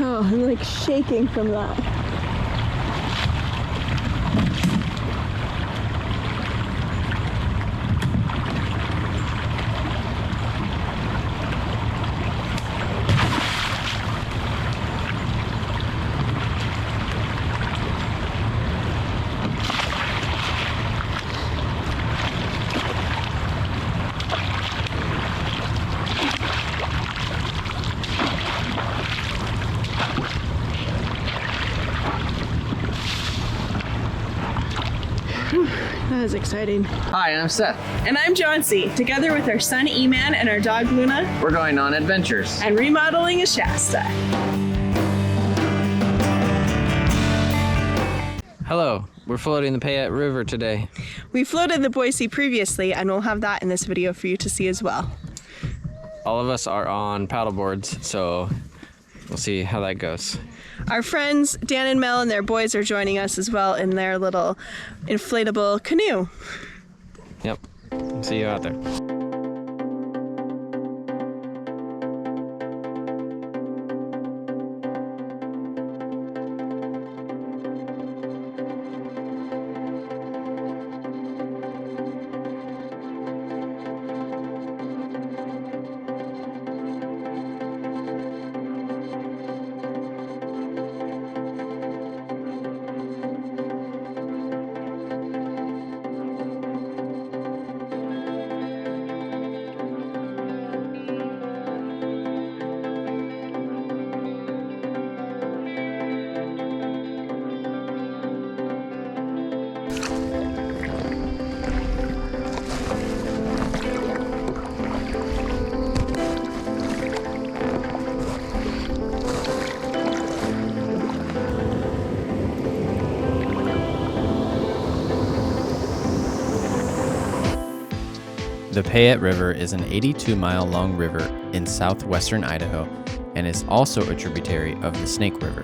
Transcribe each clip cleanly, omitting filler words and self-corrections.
Oh, I'm like shaking from that. That was exciting. Hi, I'm Seth. And I'm Joncee. Together with our son Eman and our dog Luna, We're going on adventures. and remodeling a Shasta. Hello, we're floating the Payette River today. We floated the Boise previously, and we'll have that in this video for you to see as well. All of us are on paddle boards, so we'll see how that goes. Our friends Dan and Mel and their boys are joining us as well in their little inflatable canoe. Yep, see you out there. The Payette River is an 82-mile-long river in southwestern Idaho and is also a tributary of the Snake River.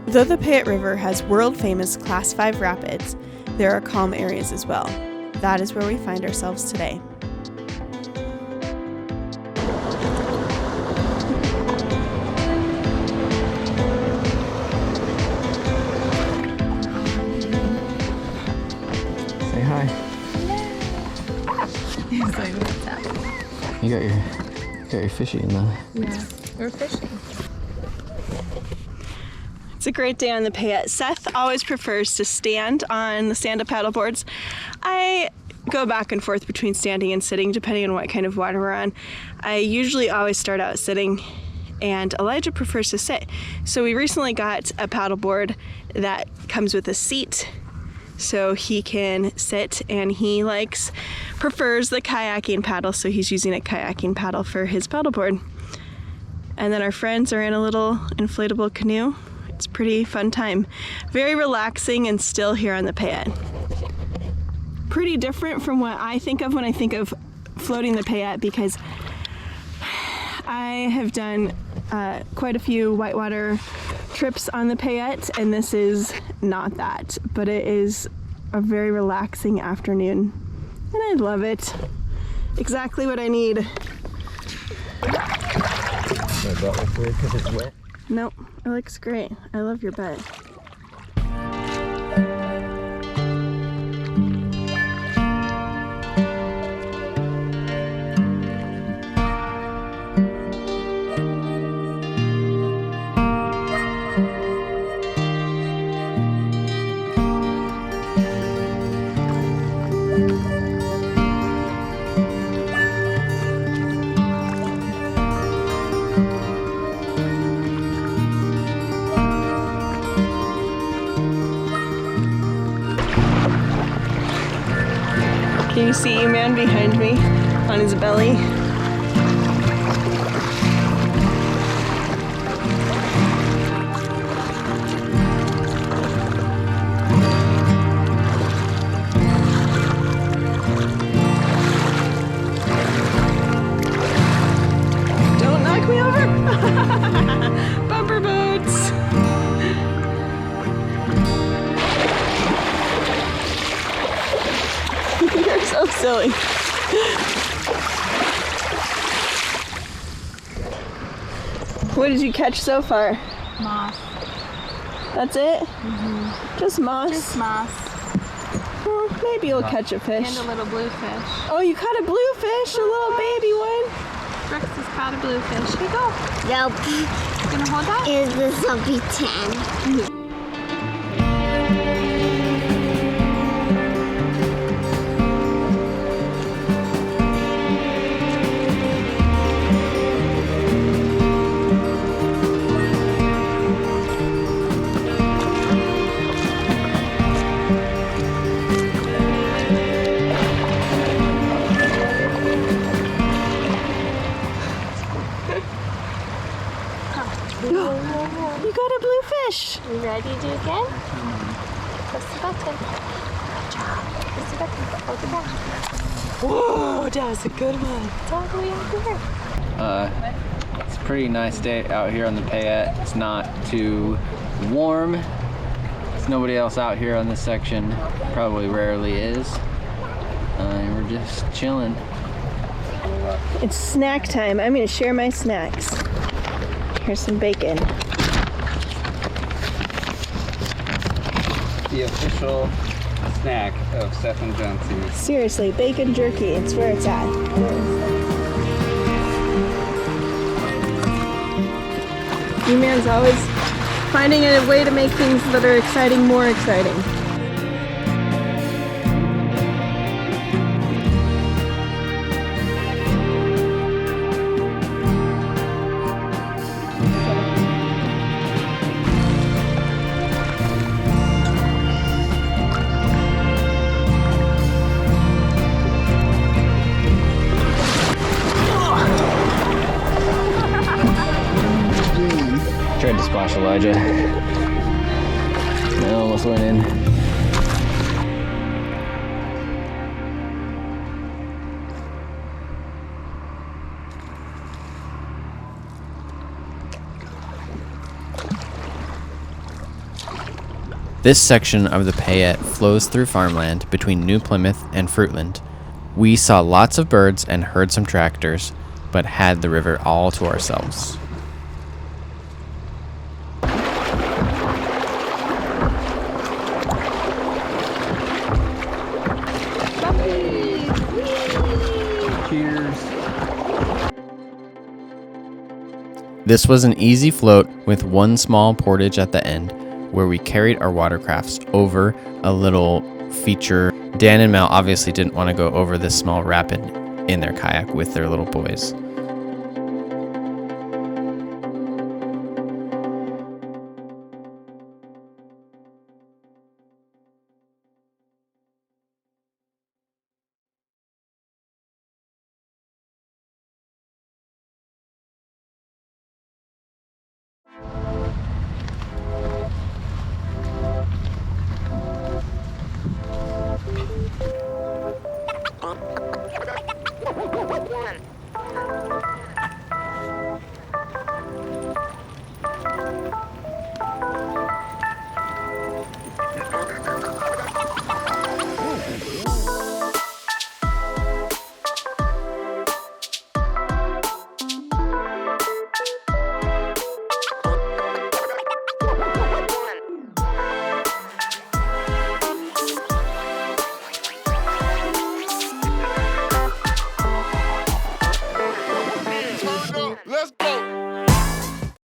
Though the Payette River has world-famous Class 5 rapids, there are calm areas as well. That is where we find ourselves today. Say hi. You got your fishy in the... Yeah, we're fishing. It's a great day on the Payette. Seth always prefers to stand on the stand-up paddle boards. I go back and forth between standing and sitting depending on what kind of water we're on. I usually always start out sitting, and Elijah prefers to sit. So we recently got a paddle board that comes with a seat, so he can sit, and he prefers the kayaking paddle, so he's using a kayaking paddle for his paddleboard. And then our friends are in a little inflatable canoe. It's a pretty fun time. Very relaxing and still here on the Payette. Pretty different from what I think of when I think of floating the Payette, because I have done quite a few whitewater trips on the Payette, and this is not that, but it is a very relaxing afternoon, and I love it. Exactly what I need. My butt looks weird because it's wet. Nope, it looks great. I love your butt. Can you see Eman behind me on his belly? Don't knock me over! Bumper boats! You're so silly. What did you catch so far? Moss. That's it? Mm-hmm. Just moss? Just moss. Well, maybe you'll catch a fish. And a little bluefish. Oh, you caught a bluefish, a little baby one. Brooks has caught a bluefish. Here you go. Nope. You gonna hold that? Is this a B10? You got a bluefish. You ready to do it again? Press the button. Good job. Press the button. Hold it down. Whoa, that was a good one. It's all the way out here. It's a pretty nice day out here on the Payette. It's not too warm. There's nobody else out here on this section. Probably rarely is. And we're just chilling. It's snack time. I'm going to share my snacks. Here's some bacon. The official snack of Seth and Joncee. Seriously, bacon jerky. It's where it's at. Eman's always finding a way to make things that are exciting more exciting. Tried to splash Elijah. I almost went in. This section of the Payette flows through farmland between New Plymouth and Fruitland. We saw lots of birds and heard some tractors, but had the river all to ourselves. This was an easy float with one small portage at the end where we carried our watercrafts over a little feature. Dan and Mel obviously didn't want to go over this small rapid in their kayak with their little boys.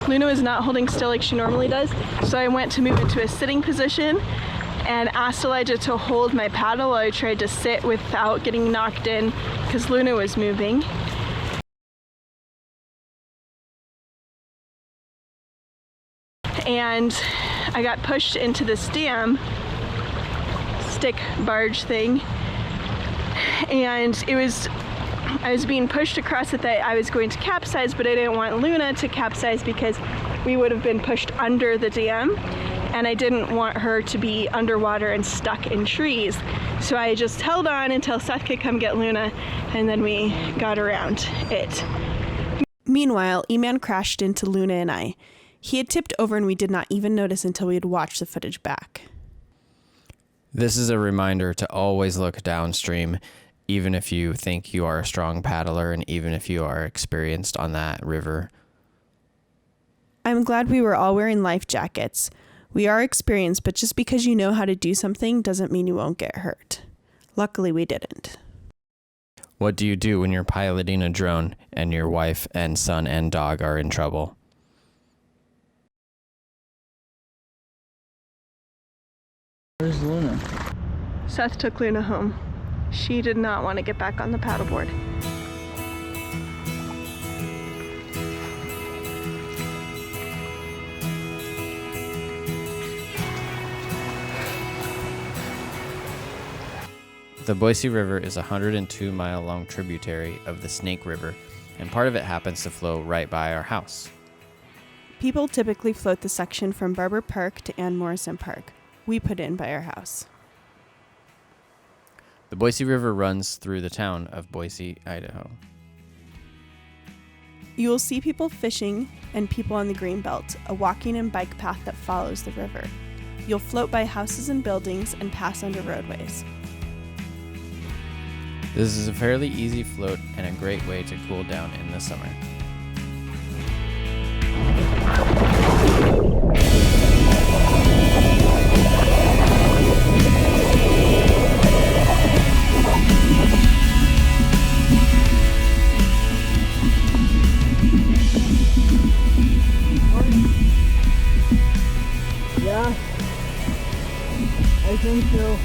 Luna was not holding still like she normally does, so I went to move into a sitting position and asked Elijah to hold my paddle while I tried to sit without getting knocked in because Luna was moving. And I got pushed into this dam stick barge thing, and I was being pushed across it that I was going to capsize, but I didn't want Luna to capsize because we would have been pushed under the dam, and I didn't want her to be underwater and stuck in trees. So I just held on until Seth could come get Luna, and then we got around it. Meanwhile, Eman crashed into Luna and I. He had tipped over and we did not even notice until we had watched the footage back. This is a reminder to always look downstream, even if you think you are a strong paddler and even if you are experienced on that river. I'm glad we were all wearing life jackets. We are experienced, but just because you know how to do something doesn't mean you won't get hurt. Luckily, we didn't. What do you do when you're piloting a drone and your wife and son and dog are in trouble? Where's Luna? Seth took Luna home. She did not want to get back on the paddleboard. The Boise River is a 102-mile-long tributary of the Snake River, and part of it happens to flow right by our house. People typically float the section from Barber Park to Ann Morrison Park. We put in by our house. The Boise River runs through the town of Boise, Idaho. You will see people fishing and people on the Greenbelt, a walking and bike path that follows the river. You'll float by houses and buildings and pass under roadways. This is a fairly easy float and a great way to cool down in the summer. Yeah. I think so.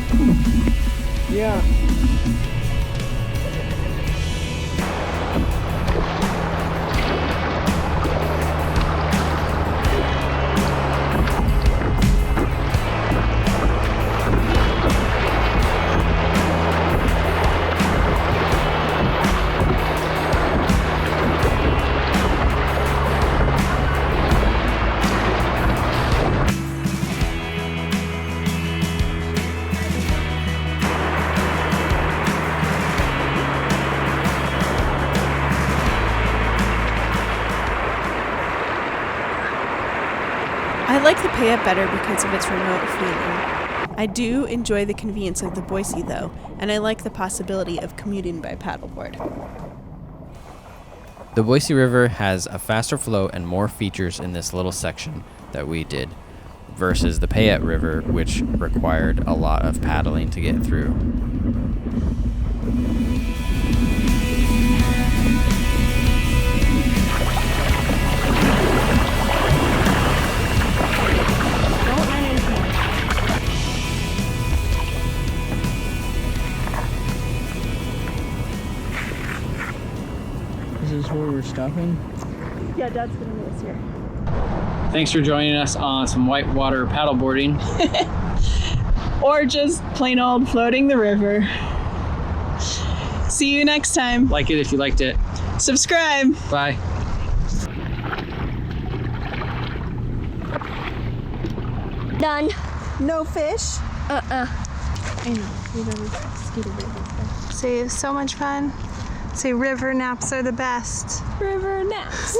Yeah. I like the Payette better because of its remote feeling. I do enjoy the convenience of the Boise though, and I like the possibility of commuting by paddleboard. The Boise River has a faster flow and more features in this little section that we did versus the Payette River, which required a lot of paddling to get through. Is this where we're stopping? Yeah, Dad's gonna meet us here. Thanks for joining us on some whitewater paddleboarding. Or just plain old floating the river. See you next time. Like it if you liked it. Subscribe. Bye. Done. No fish? I know. We gotta skeet a bit. Say, it was so much fun. Say river naps are the best. River naps.